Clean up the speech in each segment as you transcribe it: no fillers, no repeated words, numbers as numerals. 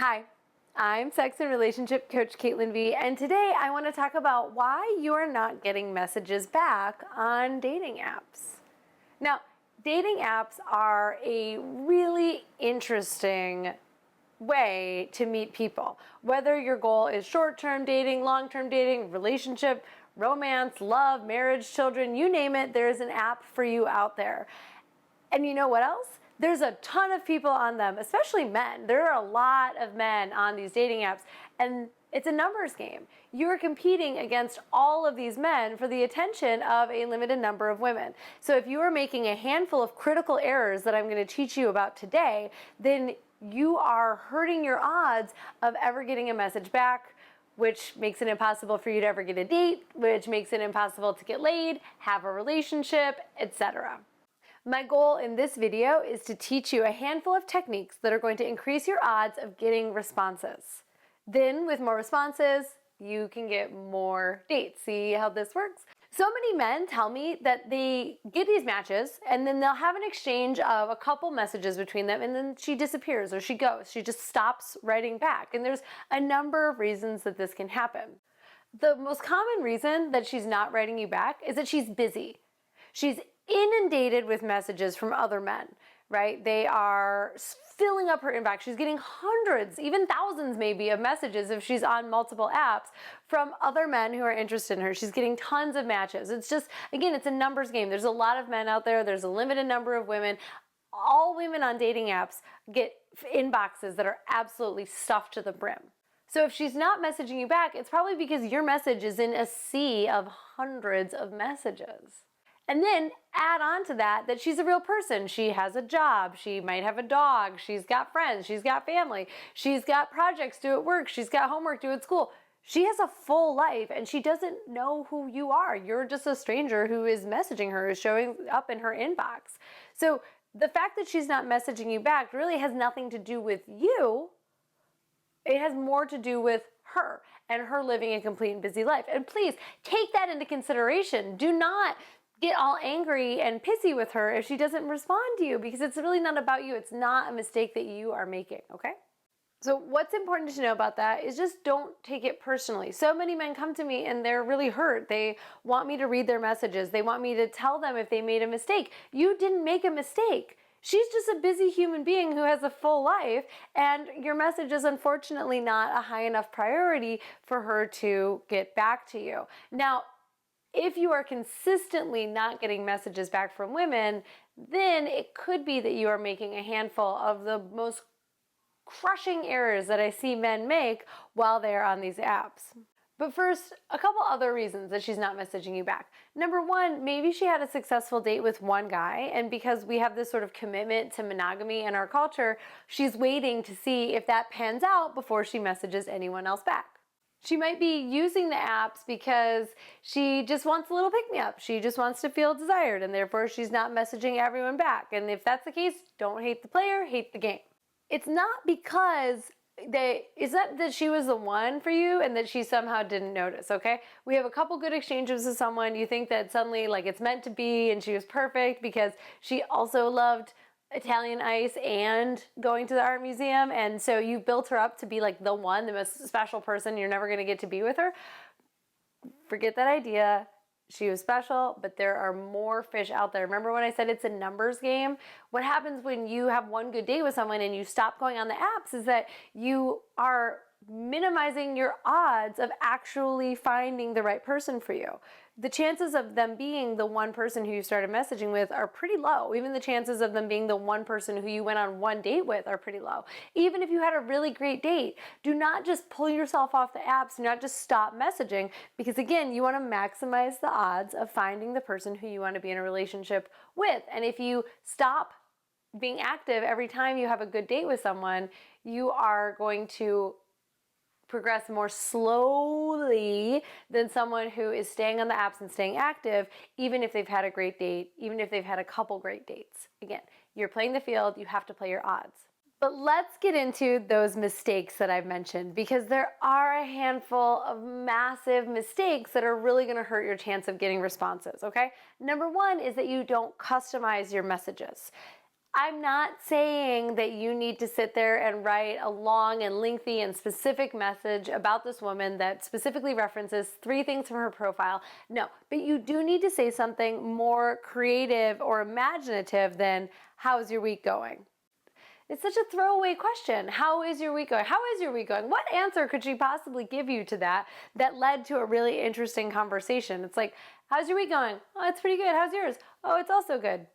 Hi, I'm sex and relationship coach CaitlinV, and today I want to talk about why you are not getting messages back on dating apps. Now, dating apps are a really interesting way to meet people. Whether your goal is short-term dating, long-term dating, relationship, romance, love, marriage, children, you name it, there's an app for you out there. And you know what else? There's a ton of people on them, especially men. There are a lot of men on these dating apps, and it's a numbers game. You're competing against all of these men for the attention of a limited number of women. So if you are making a handful of critical errors that I'm going to teach you about today, then you are hurting your odds of ever getting a message back, which makes it impossible for you to ever get a date, which makes it impossible to get laid, have a relationship, etc. My goal in this video is to teach you a handful of techniques that are going to increase your odds of getting responses. Then with more responses, you can get more dates. See how this works? So many men tell me that they get these matches and then they'll have an exchange of a couple messages between them and then she disappears or she goes. She just stops writing back. And there's a number of reasons that this can happen. The most common reason that she's not writing you back is that she's busy. She's inundated with messages from other men, right? They are filling up her inbox. She's getting hundreds, even thousands maybe, of messages if she's on multiple apps from other men who are interested in her. She's getting tons of matches. It's just, again, it's a numbers game. There's a lot of men out there. There's a limited number of women. All women on dating apps get inboxes that are absolutely stuffed to the brim. So if she's not messaging you back, it's probably because your message is in a sea of hundreds of messages. And then add on to that she's a real person. She has a job. She might have a dog. She's got friends. She's got family. She's got projects due at work. She's got homework due at school. She has a full life and she doesn't know who you are. You're just a stranger who is messaging her, is showing up in her inbox. So the fact that she's not messaging you back really has nothing to do with you. It has more to do with her and her living a complete and busy life. And please take that into consideration. Do not get all angry and pissy with her if she doesn't respond to you, because it's really not about you. It's not a mistake that you are making, okay? So what's important to know about that is just don't take it personally. So many men come to me and they're really hurt. They want me to read their messages. They want me to tell them if they made a mistake. You didn't make a mistake. She's just a busy human being who has a full life, and your message is unfortunately not a high enough priority for her to get back to you. Now, if you are consistently not getting messages back from women, then it could be that you are making a handful of the most crushing errors that I see men make while they're on these apps. But first, a couple other reasons that she's not messaging you back. Number one, maybe she had a successful date with one guy, and because we have this sort of commitment to monogamy in our culture, she's waiting to see if that pans out before she messages anyone else back. She might be using the apps because she just wants a little pick-me-up. She just wants to feel desired, and therefore she's not messaging everyone back. And if that's the case, don't hate the player, hate the game. It's not because it's not that she was the one for you and that she somehow didn't notice, okay? We have a couple good exchanges with someone. You think that suddenly like it's meant to be and she was perfect because she also loved Italian ice and going to the art museum, and so you built her up to be like the one, the most special person. You're never going to get to be with her. Forget that idea. She was special, but there are more fish out there. Remember when I said it's a numbers game? What happens when you have one good date with someone and you stop going on the apps is that you are minimizing your odds of actually finding the right person for you. The chances of them being the one person who you started messaging with are pretty low. Even the chances of them being the one person who you went on one date with are pretty low. Even if you had a really great date, do not just pull yourself off the apps. Do not just stop messaging, because again, you want to maximize the odds of finding the person who you want to be in a relationship with. And if you stop being active every time you have a good date with someone, you are going to progress more slowly than someone who is staying on the apps and staying active, even if they've had a great date, even if they've had a couple great dates. Again, you're playing the field, you have to play your odds. But let's get into those mistakes that I've mentioned, because there are a handful of massive mistakes that are really going to hurt your chance of getting responses, okay? Number one is that you don't customize your messages. I'm not saying that you need to sit there and write a long and lengthy and specific message about this woman that specifically references 3 things from her profile. No, but you do need to say something more creative or imaginative than, how's your week going? It's such a throwaway question. How is your week going? How is your week going? What answer could she possibly give you to that led to a really interesting conversation? It's like, how's your week going? Oh, it's pretty good. How's yours? Oh, it's also good.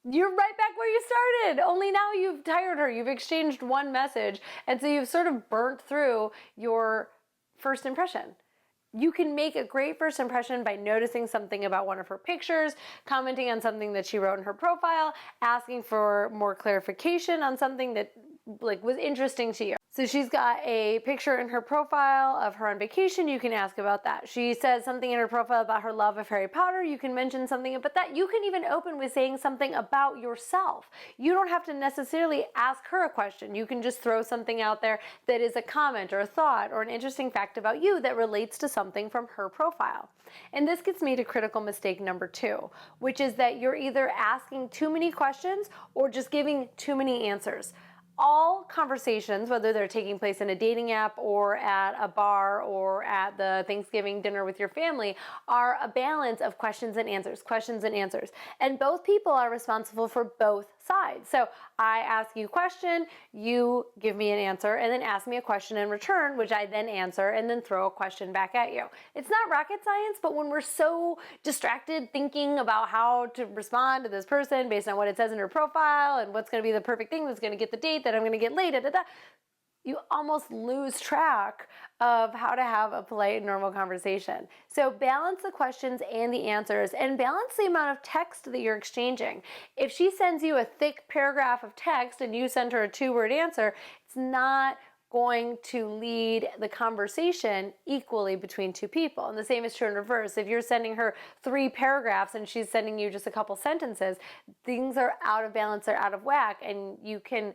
You're right back where you started, only now you've tired her. You've exchanged one message, and so you've sort of burnt through your first impression. You can make a great first impression by noticing something about one of her pictures, commenting on something that she wrote in her profile, asking for more clarification on something that was interesting to you. So she's got a picture in her profile of her on vacation. You can ask about that. She says something in her profile about her love of Harry Potter. You can mention something about that. You can even open with saying something about yourself. You don't have to necessarily ask her a question. You can just throw something out there that is a comment or a thought or an interesting fact about you that relates to something from her profile. And this gets me to critical mistake number 2, which is that you're either asking too many questions or just giving too many answers. All conversations, whether they're taking place in a dating app or at a bar or at the Thanksgiving dinner with your family, are a balance of questions and answers, questions and answers. And both people are responsible for both sides. So I ask you a question, you give me an answer, and then ask me a question in return, which I then answer and then throw a question back at you. It's not rocket science, but when we're so distracted thinking about how to respond to this person based on what it says in her profile and what's going to be the perfect thing that's going to get the date that I'm going to get late, you almost lose track of how to have a polite, normal conversation. So balance the questions and the answers, and balance the amount of text that you're exchanging. If she sends you a thick paragraph of text and you send her a 2-word answer, it's not going to lead the conversation equally between 2 people. And the same is true in reverse. If you're sending her 3 paragraphs and she's sending you just a couple sentences, things are out of balance, they're out of whack, and you can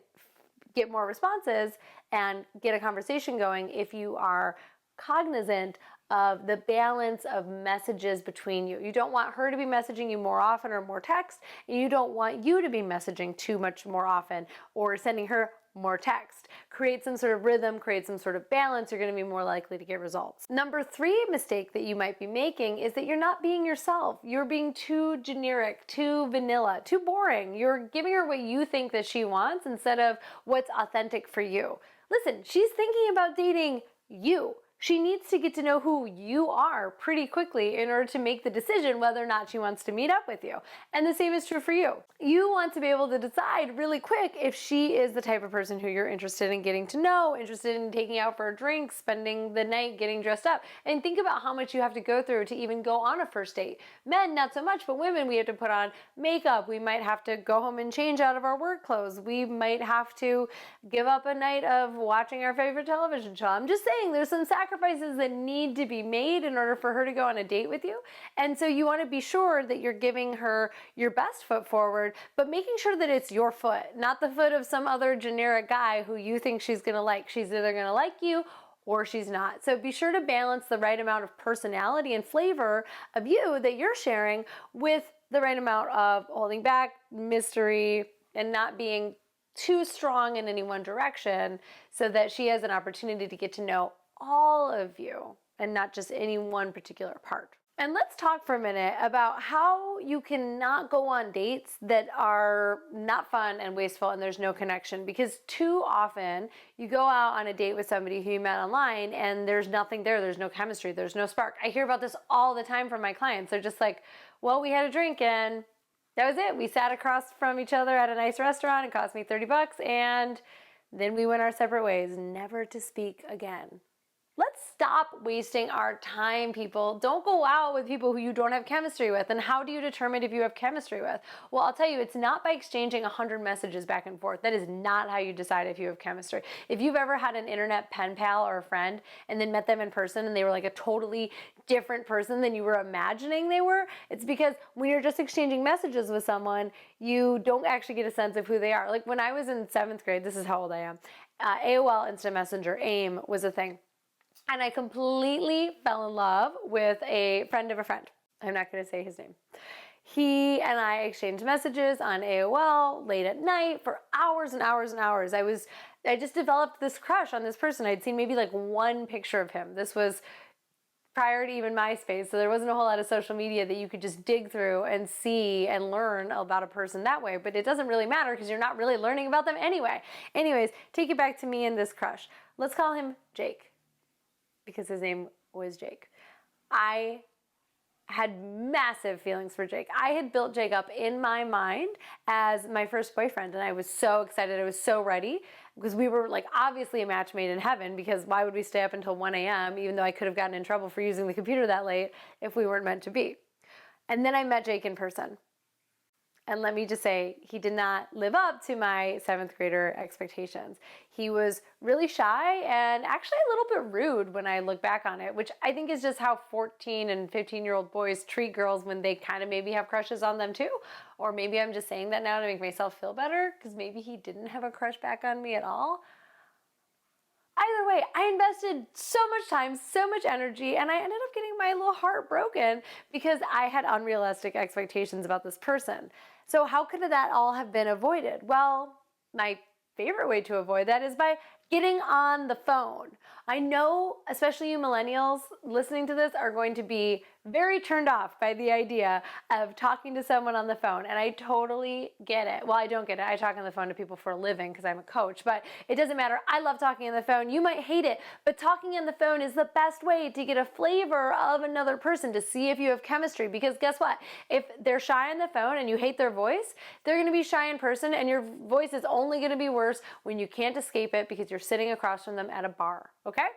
get more responses and get a conversation going if you are cognizant of the balance of messages between you. You don't want her to be messaging you more often or more text, and you don't want you to be messaging too much more often or sending her more text. Create some sort of rhythm, create some sort of balance. You're going to be more likely to get results. Number 3 mistake that you might be making is that you're not being yourself. You're being too generic, too vanilla, too boring. You're giving her what you think that she wants instead of what's authentic for you. Listen, she's thinking about dating you. She needs to get to know who you are pretty quickly in order to make the decision whether or not she wants to meet up with you. And the same is true for you. You want to be able to decide really quick if she is the type of person who you're interested in getting to know, interested in taking out for a drink, spending the night, getting dressed up. And think about how much you have to go through to even go on a first date. Men, not so much, but women, we have to put on makeup. We might have to go home and change out of our work clothes. We might have to give up a night of watching our favorite television show. I'm just saying there's some sacrifices that need to be made in order for her to go on a date with you. And so you want to be sure that you're giving her your best foot forward, but making sure that it's your foot, not the foot of some other generic guy who you think she's going to like. She's either going to like you or she's not. So be sure to balance the right amount of personality and flavor of you that you're sharing with the right amount of holding back, mystery, and not being too strong in any one direction so that she has an opportunity to get to know all of you and not just any one particular part. And let's talk for a minute about how you cannot go on dates that are not fun and wasteful and there's no connection. Because too often you go out on a date with somebody who you met online and there's nothing there, there's no chemistry, there's no spark. I hear about this all the time from my clients. They're just like, well, we had a drink and that was it. We sat across from each other at a nice restaurant. It cost me $30 and then we went our separate ways, never to speak again. Let's stop wasting our time, people. Don't go out with people who you don't have chemistry with. And how do you determine if you have chemistry with? Well, I'll tell you, it's not by exchanging 100 messages back and forth. That is not how you decide if you have chemistry. If you've ever had an internet pen pal or a friend and then met them in person and they were like a totally different person than you were imagining they were, it's because when you're just exchanging messages with someone, you don't actually get a sense of who they are. Like when I was in 7th grade, this is how old I am, AOL Instant Messenger, AIM was a thing. And I completely fell in love with a friend of a friend. I'm not going to say his name. He and I exchanged messages on AOL late at night for hours and hours and hours. I just developed this crush on this person. I'd seen maybe like one picture of him. This was prior to even MySpace, so there wasn't a whole lot of social media that you could just dig through and see and learn about a person that way. But it doesn't really matter because you're not really learning about them anyway. Anyways, take it back to me and this crush. Let's call him Jake because his name was Jake. I had massive feelings for Jake. I had built Jake up in my mind as my first boyfriend, and I was so excited. I was so ready because we were like obviously a match made in heaven, because why would we stay up until 1 a.m. even though I could have gotten in trouble for using the computer that late if we weren't meant to be. And then I met Jake in person. And let me just say, he did not live up to my 7th grader expectations. He was really shy and actually a little bit rude when I look back on it, which I think is just how 14 and 15-year-old boys treat girls when they kind of maybe have crushes on them too. Or maybe I'm just saying that now to make myself feel better, because maybe he didn't have a crush back on me at all. Either way, I invested so much time, so much energy, and I ended up getting my little heart broken because I had unrealistic expectations about this person. So how could that all have been avoided? Well, my favorite way to avoid that is by getting on the phone. I know, especially you millennials listening to this are going to be very turned off by the idea of talking to someone on the phone, and I totally get it. Well, I don't get it. I talk on the phone to people for a living because I'm a coach, but it doesn't matter. I love talking on the phone. You might hate it, but talking on the phone is the best way to get a flavor of another person, to see if you have chemistry, because guess what? If they're shy on the phone and you hate their voice, they're going to be shy in person, and your voice is only going to be worse when you can't escape it because you're sitting across from them at a bar, okay?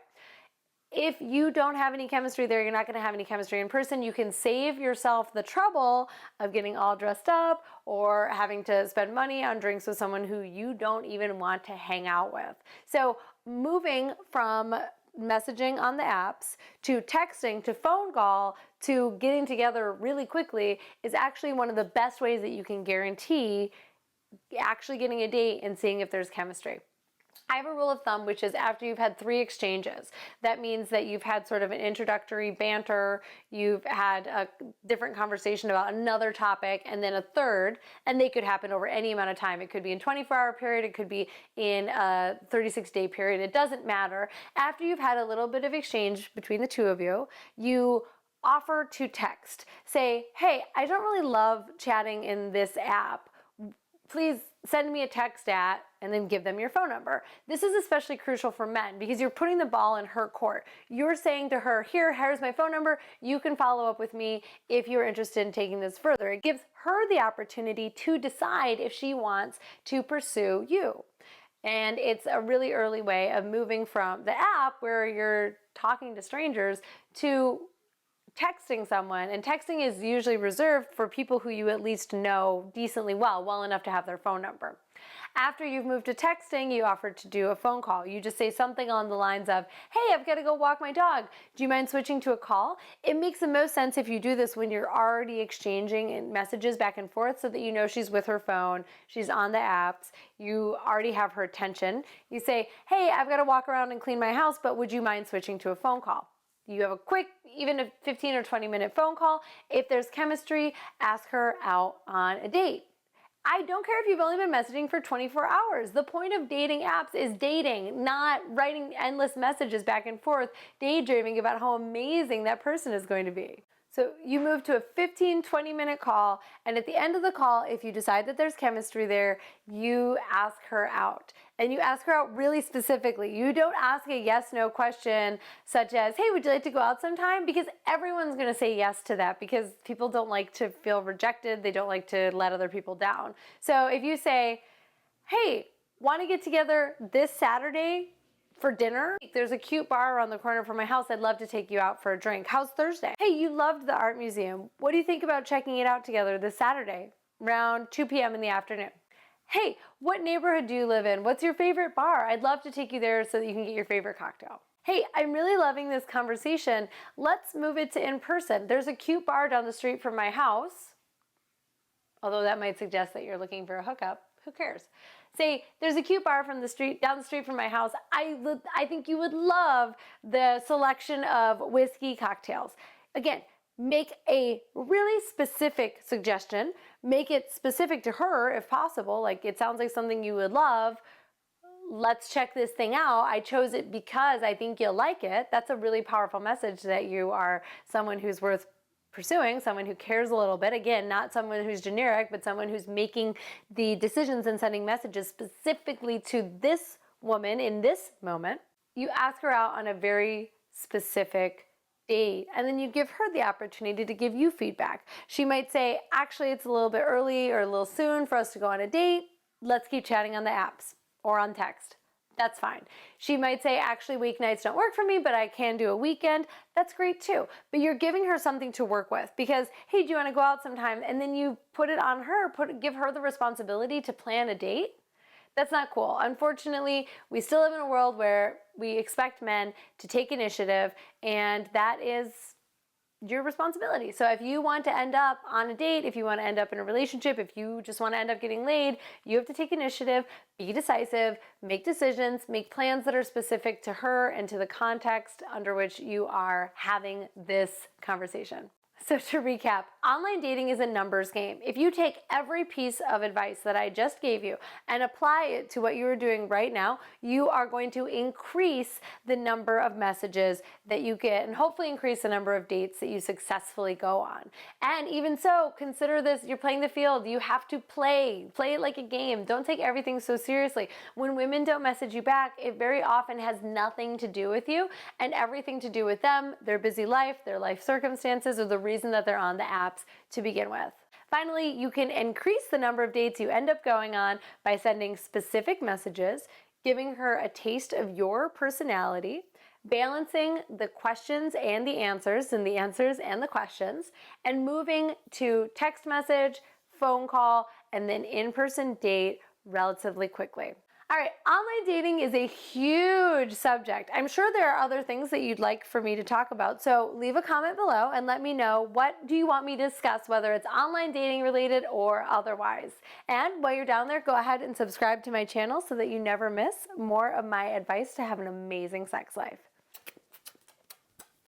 If you don't have any chemistry there, you're not going to have any chemistry in person. You can save yourself the trouble of getting all dressed up or having to spend money on drinks with someone who you don't even want to hang out with. So moving from messaging on the apps to texting to phone call to getting together really quickly is actually one of the best ways that you can guarantee actually getting a date and seeing if there's chemistry. I have a rule of thumb, which is after you've had 3 exchanges. That means that you've had sort of an introductory banter, you've had a different conversation about another topic, and then a third, and they could happen over any amount of time. It could be in a 24-hour period, it could be in a 36-day period, it doesn't matter. After you've had a little bit of exchange between the two of you, you offer to text. Say, hey, I don't really love chatting in this app. Please send me a text at, and then give them your phone number. This is especially crucial for men because you're putting the ball in her court. You're saying to her, here's my phone number. You can follow up with me if you're interested in taking this further. It gives her the opportunity to decide if she wants to pursue you. And it's a really early way of moving from the app where you're talking to strangers to texting someone, and texting is usually reserved for people who you at least know decently well enough to have their phone number. After you've moved to texting, you offer to do a phone call. You just say something along the lines of, hey, I've got to go walk my dog. Do you mind switching to a call? It makes the most sense if you do this when you're already exchanging messages back and forth so that you know she's with her phone, she's on the apps, you already have her attention. You say, hey, I've got to walk around and clean my house, but would you mind switching to a phone call? You have a quick, even a 15 or 20 minute phone call. If there's chemistry, ask her out on a date. I don't care if you've only been messaging for 24 hours. The point of dating apps is dating, not writing endless messages back and forth, daydreaming about how amazing that person is going to be. So you move to a 15, 20-minute call, and at the end of the call, if you decide that there's chemistry there, you ask her out. And you ask her out really specifically. You don't ask a yes-no question such as, hey, would you like to go out sometime? Because everyone's going to say yes to that because people don't like to feel rejected. They don't like to let other people down. So if you say, hey, want to get together this Saturday for dinner? There's a cute bar around the corner from my house. I'd love to take you out for a drink. How's Thursday? Hey, you loved the art museum. What do you think about checking it out together this Saturday around 2 p.m. in the afternoon? Hey, what neighborhood do you live in? What's your favorite bar? I'd love to take you there so that you can get your favorite cocktail. Hey, I'm really loving this conversation. Let's move it to in person. There's a cute bar down the street from my house. Although that might suggest that you're looking for a hookup. Who cares? Say, there's a cute bar down the street from my house. I think you would love the selection of whiskey cocktails. Again, Make a really specific suggestion. Make it specific to her if possible. Like, it sounds like something you would love. Let's check this thing out. I chose it because I think you'll like it. That's a really powerful message that you are someone who's worth pursuing, someone who cares a little bit. Again, not someone who's generic, but someone who's making the decisions and sending messages specifically to this woman in this moment. You ask her out on a very specific date, and then you give her the opportunity to give you feedback. She might say, actually, it's a little bit early or a little soon for us to go on a date. Let's keep chatting on the apps or on text. That's fine. She might say, actually, weeknights don't work for me, but I can do a weekend. That's great too. But you're giving her something to work with because, hey, do you want to go out sometime? And then you put it on her, give her the responsibility to plan a date. That's not cool. Unfortunately, we still live in a world where we expect men to take initiative, and that is your responsibility. So if you want to end up on a date, if you want to end up in a relationship, if you just want to end up getting laid, you have to take initiative, be decisive, make decisions, make plans that are specific to her and to the context under which you are having this conversation. So to recap, online dating is a numbers game. If you take every piece of advice that I just gave you and apply it to what you are doing right now, you are going to increase the number of messages that you get and hopefully increase the number of dates that you successfully go on. And even so, consider this, you're playing the field. You have to play it like a game. Don't take everything so seriously. When women don't message you back, it very often has nothing to do with you and everything to do with them, their busy life, their life circumstances, or the reason that they're on the apps to begin with. Finally, you can increase the number of dates you end up going on by sending specific messages, giving her a taste of your personality, balancing the questions and the answers and the questions, and moving to text message, phone call, and then in-person date relatively quickly. All right, online dating is a huge subject. I'm sure there are other things that you'd like for me to talk about, so leave a comment below and let me know what do you want me to discuss, whether it's online dating related or otherwise. And while you're down there, go ahead and subscribe to my channel so that you never miss more of my advice to have an amazing sex life.